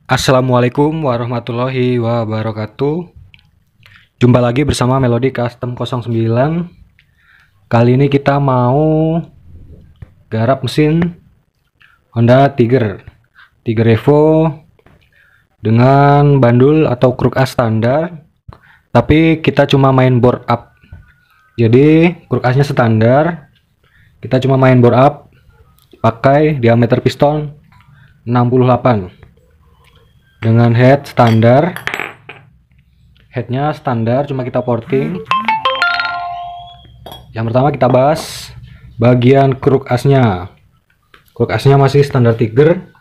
Assalamualaikum warahmatullahi wabarakatuh. Jumpa lagi bersama Melody Custom 09. Kali ini kita mau garap mesin Honda Tiger Evo dengan bandul atau kruk as standar, tapi kita cuma main bore up. Jadi kruk asnya standar, kita cuma main bore up pakai diameter piston 68 dengan head standar. Headnya standar, cuma kita porting. Yang pertama kita bahas bagian kruk asnya. Kruk asnya masih standar Tiger.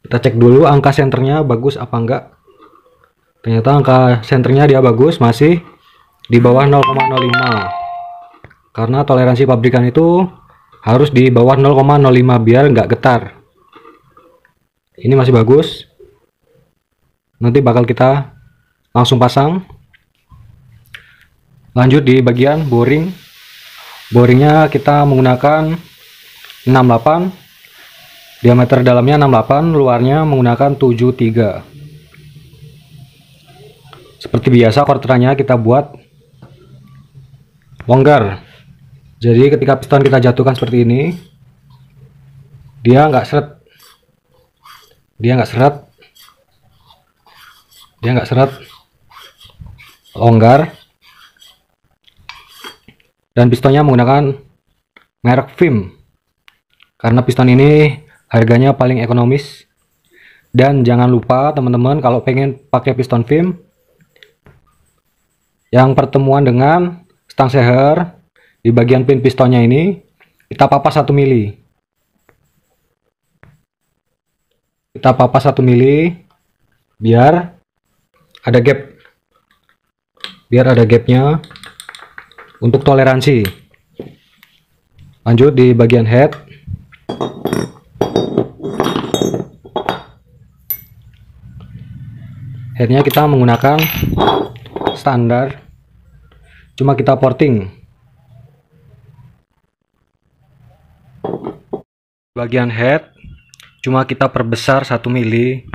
Kita cek dulu angka senternya bagus apa enggak. Ternyata angka senternya dia bagus, masih di bawah 0,05. Karena toleransi pabrikan itu harus di bawah 0,05 biar nggak getar. Ini masih bagus. Nanti bakal kita langsung pasang. Lanjut di bagian boring. Boringnya kita menggunakan 68, diameter dalamnya 68, luarnya menggunakan 73. Seperti biasa korterannya kita buat longgar. Jadi ketika piston kita jatuhkan seperti ini, dia nggak seret, longgar. Dan pistonnya menggunakan merek Vim, karena piston ini harganya paling ekonomis. Dan jangan lupa teman-teman, kalau pengen pakai piston Vim yang pertemuan dengan stang seher di bagian pin pistonnya ini, kita papas 1 mili. Kita papas 1 mili biar ada gap, gapnya untuk toleransi. Lanjut di bagian head. Headnya kita menggunakan standar, cuma kita porting. Bagian head cuma kita perbesar 1 mili.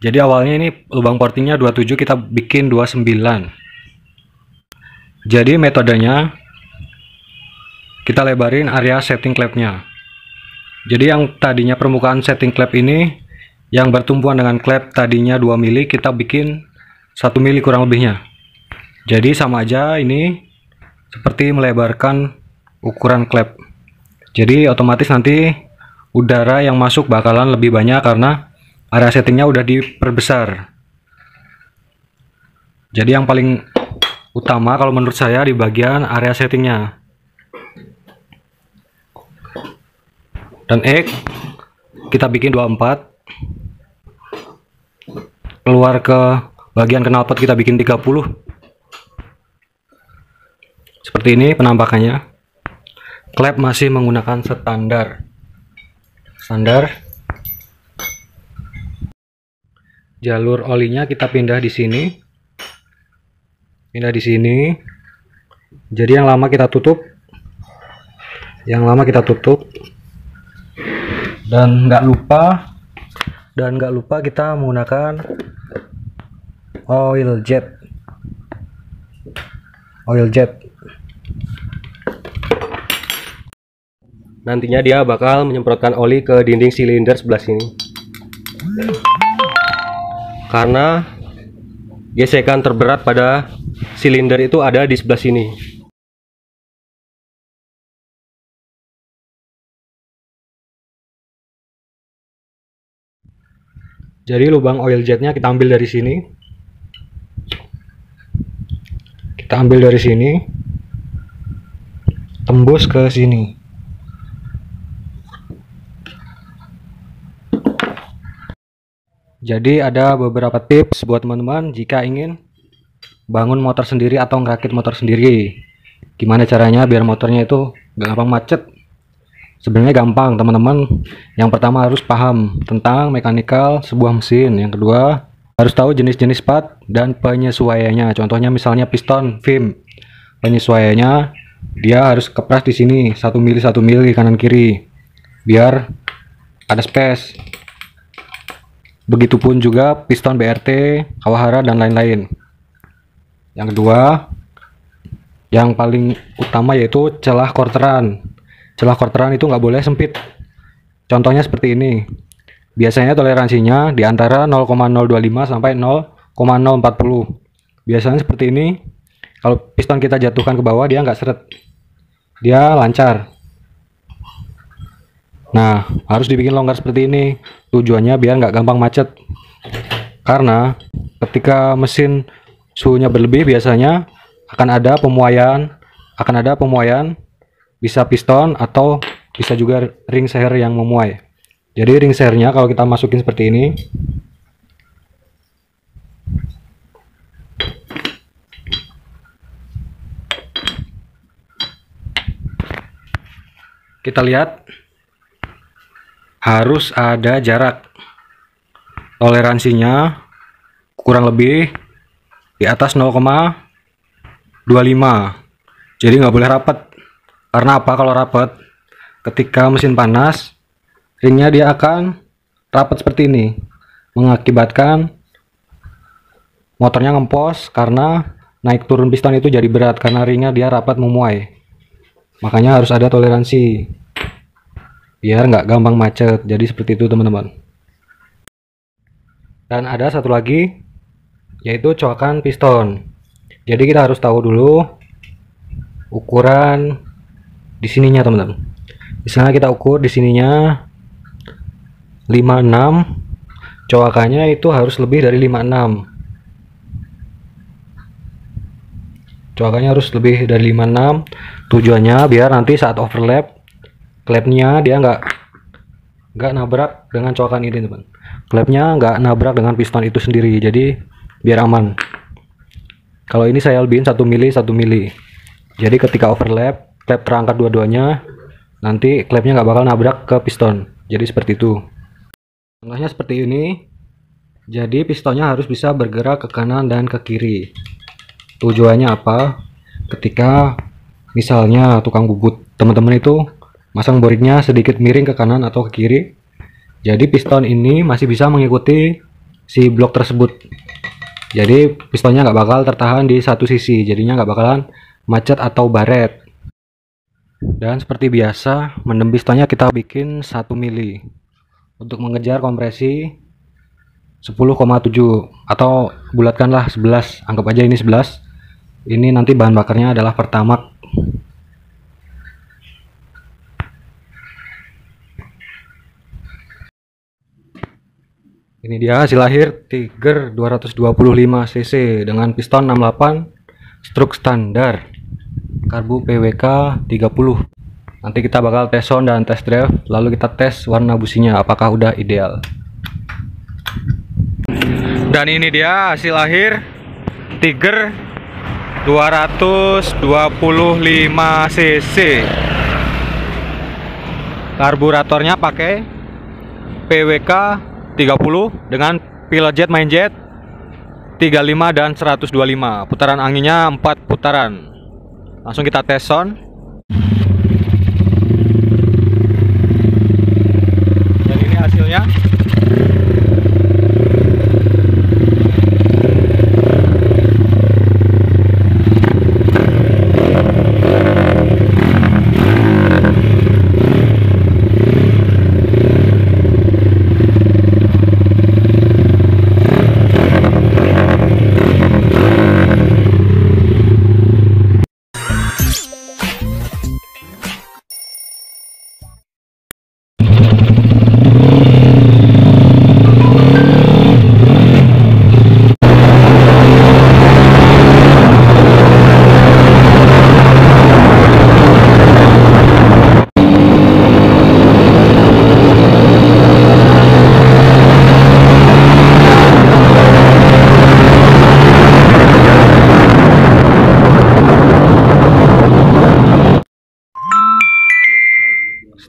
Jadi awalnya ini lubang portingnya 27, kita bikin 29. Jadi metodenya kita lebarin area setting klepnya. Jadi yang tadinya permukaan setting klep ini yang bertumpuan dengan klep tadinya 2 mili, kita bikin 1 mili kurang lebihnya. Jadi sama aja, ini seperti melebarkan ukuran klep. Jadi otomatis nanti udara yang masuk bakalan lebih banyak karena area settingnya udah diperbesar. Jadi yang paling utama kalau menurut saya di bagian area settingnya. Dan X kita bikin 24. Keluar ke bagian knalpot kita bikin 30. Seperti ini penampakannya. Klep masih menggunakan standar. Jalur olinya kita pindah di sini. Jadi yang lama kita tutup. Dan nggak lupa kita menggunakan oil jet. Nantinya dia bakal menyemprotkan oli ke dinding silinder sebelah sini. Karena gesekan terberat pada silinder itu ada di sebelah sini. Jadi lubang oil jetnya kita ambil dari sini. Tembus ke sini. Jadi ada beberapa tips buat teman-teman jika ingin bangun motor sendiri atau ngerakit motor sendiri. Gimana caranya biar motornya itu gak gampang macet? Sebenarnya gampang teman-teman. Yang pertama harus paham tentang mekanikal sebuah mesin. Yang kedua harus tahu jenis-jenis part dan penyesuaiannya. Contohnya misalnya piston VIM, penyesuaiannya dia harus kepras di sini 1 mili kanan kiri biar ada space. Begitupun juga piston BRT, Kawahara dan lain-lain. Yang kedua, yang paling utama yaitu celah quarteran. Celah quarteran itu nggak boleh sempit. Contohnya seperti ini. Biasanya toleransinya di antara 0,025 sampai 0,040. Biasanya seperti ini. Kalau piston kita jatuhkan ke bawah dia nggak seret, dia lancar. Nah, harus dibikin longgar seperti ini. Tujuannya biar nggak gampang macet. Karena ketika mesin suhunya berlebih biasanya akan ada pemuaian, bisa piston atau bisa juga ring seher yang memuai. Jadi ring sehernya kalau kita masukin seperti ini, kita lihat harus ada jarak. Toleransinya kurang lebih di atas 0,25. Jadi nggak boleh rapat. Karena apa? Kalau rapat, ketika mesin panas, ringnya dia akan rapat seperti ini, mengakibatkan motornya ngempos karena naik turun piston itu jadi berat karena ringnya dia rapat memuai. Makanya harus ada toleransi biar nggak gampang macet. Jadi seperti itu teman-teman. Dan ada satu lagi yaitu coakan piston. Jadi kita harus tahu dulu ukuran di sininya teman-teman. Misalnya kita ukur di sininya 56, coakannya itu harus lebih dari 56. Coakannya harus lebih dari 56. Tujuannya biar nanti saat overlap klepnya dia nggak nabrak dengan coakan ini teman. Klepnya nggak nabrak dengan piston itu sendiri. Jadi biar aman. Kalau ini saya lebihin 1 mili. Jadi ketika overlap klep terangkat dua-duanya, nanti klepnya nggak bakal nabrak ke piston. Jadi seperti itu. Contohnya seperti ini. Jadi pistonnya harus bisa bergerak ke kanan dan ke kiri. Tujuannya apa? Ketika misalnya tukang bubut teman-teman itu masang boriknya sedikit miring ke kanan atau ke kiri, jadi piston ini masih bisa mengikuti si blok tersebut. Jadi pistonnya nggak bakal tertahan di satu sisi, jadinya nggak bakalan macet atau baret. Dan seperti biasa, mendem pistonnya kita bikin 1 mili untuk mengejar kompresi 10,7 atau bulatkanlah 11, anggap aja ini 11. Ini nanti bahan bakarnya adalah Pertamax. Ini dia hasil akhir Tiger 225 cc dengan piston 68 stroke standar, karbu PWK 30. Nanti kita bakal tes sound dan test drive, lalu kita tes warna businya apakah udah ideal. Dan ini dia hasil akhir Tiger 225 cc. Karburatornya pakai PWK 30 dengan pilot jet main jet 35 dan 125. Putaran anginnya 4 putaran. Langsung kita tes sound. Dan ini hasilnya.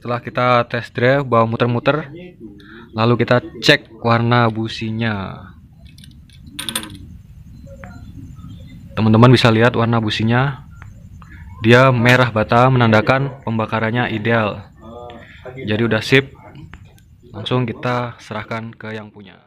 Setelah kita test drive, bawa muter-muter, lalu kita cek warna businya. Teman-teman bisa lihat warna businya, dia merah bata, menandakan pembakarannya ideal. Jadi udah sip, langsung kita serahkan ke yang punya.